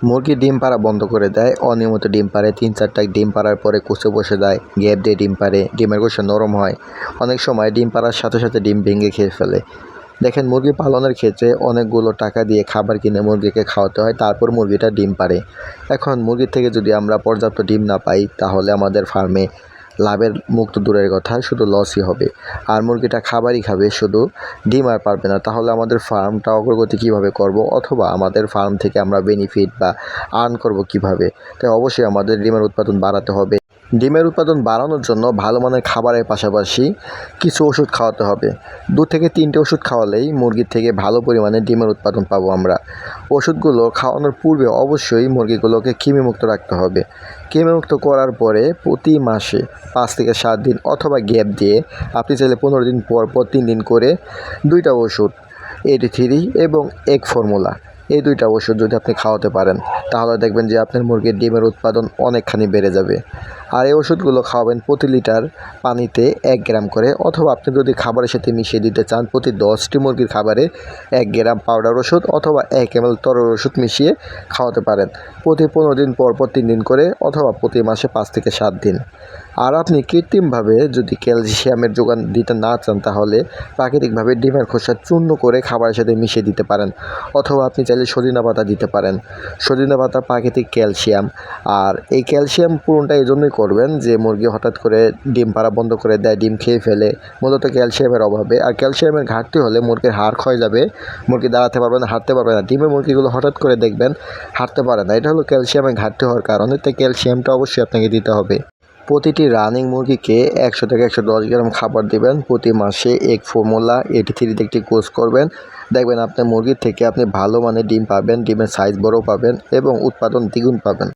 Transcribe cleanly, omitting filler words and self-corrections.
মুরগি ডিম পাড়া বন্ধ করে দেয়, অনিয়মিত ডিম পাড়ে, ৩-৪টা ডিম পাড়ার পরে কুচে বসে যায়, গ্যাপ দিয়ে ডিম পাড়ে, ডিমের খোসা নরম হয়, অনেক সময় ডিম পাড়ার সাথে সাথে ডিম ভেঙে খেয়ে ফেলে। দেখেন, মুরগি পালনের ক্ষেত্রে অনেকগুলো টাকা দিয়ে খাবার কিনে মুরগিকে খাওয়াতে হয়, তারপর মুরগিটা ডিম পাড়ে। এখন মুরগির থেকে যদি আমরা পর্যাপ্ত ডিম না পাই, তাহলে আমাদের ফার্মে লাভের মুখ তো দূরের কথা, শুধু লসই হবে। আর মুরগিটা খাবারই খাবে, শুধু ডিম আর পারবে না। তাহলে আমাদের ফার্মটা অগ্রগতি কীভাবে করব, অথবা আমাদের ফার্ম থেকে আমরা বেনিফিট বা আর্ন করব কীভাবে? তাই অবশ্যই আমাদের ডিমের উৎপাদন বাড়াতে হবে। ডিমের উৎপাদন বাড়ানোর জন্য ভালো মানের খাবারের পাশাপাশি কিছু ওষুধ খাওয়াতে হবে। 2 থেকে 3টে ওষুধ খাওয়ালেই মুরগির থেকে ভালো পরিমাণে ডিমের উৎপাদন পাবো আমরা। ওষুধগুলো খাওয়ানোর পূর্বে অবশ্যই মুরগিগুলোকে কৃমিমুক্ত রাখতে হবে। কৃমিমুক্ত করার পরে প্রতি মাসে 5 থেকে 7 দিন অথবা গ্যাপ দিয়ে আপনি চাইলে 15 দিন পর 3 দিন করে 2টা ওষুধ, 83 এবং এক ফর্মুলা, এই 2টা ওষুধ যদি আপনি খাওয়াতে পারেন, তাহলে দেখবেন যে আপনার মুরগির ডিমের উৎপাদন অনেকখানি বেড়ে যাবে। আর এই ওষুধগুলো খাওয়াবেন প্রতি লিটার পানিতে 1 গ্রাম করে, অথবা আপনি যদি খাবারের সাথে মিশিয়ে দিতে চান, প্রতি 10টি মুরগির খাবারে 1 গ্রাম পাউডার ওষুধ অথবা 1 ml তরল ওষুধ মিশিয়ে খাওয়াতে পারেন, প্রতি 15 দিন পর 3 দিন করে, অথবা প্রতি মাসে 5 থেকে 7 দিন। আর আপনি কৃত্রিমভাবে যদি ক্যালসিয়ামের যোগান দিতে না চান, তাহলে প্রাকৃতিকভাবে ডিমের খোসা চূর্ণ করে খাবারের সাথে মিশিয়ে দিতে পারেন, অথবা আপনি চাইলে সজিনা পাতা দিতে পারেন। সজিনা পাতা প্রাকৃতিক ক্যালসিয়াম। আর এই ক্যালসিয়াম পূরণটা এই জন্যই করবেন যে মুরগি হঠাৎ করে ডিম পাড়া বন্ধ করে দেয়, ডিম খেয়ে ফেলে, মূলত ক্যালসিয়ামের অভাবে। আর ক্যালসিয়ামের ঘাটতি হলে মুরগির হাড় ক্ষয় যাবে, মুরগি দাঁড়াতে পারবে না, হাঁটতে পারবে না। ডিমের মুরগিগুলো হঠাৎ করে দেখবেন হাঁটতে পারে না, এটা হলো ক্যালসিয়ামের ঘাটতি হওয়ার কারণে। তাই ক্যালসিয়ামটা অবশ্যই আপনাকে দিতে হবে। প্রতিটি রানিং মুরগিকে 100 থেকে 110 গ্রাম খাবার দিবেন। প্রতি মাসে এক ফর্মুলা 83 একটি কোর্স করবেন। দেখবেন আপনার মুরগির থেকে আপনি ভালো মানের ডিম পাবেন, ডিমের সাইজ বড় পাবেন এবং উৎপাদন দ্বিগুণ পাবেন।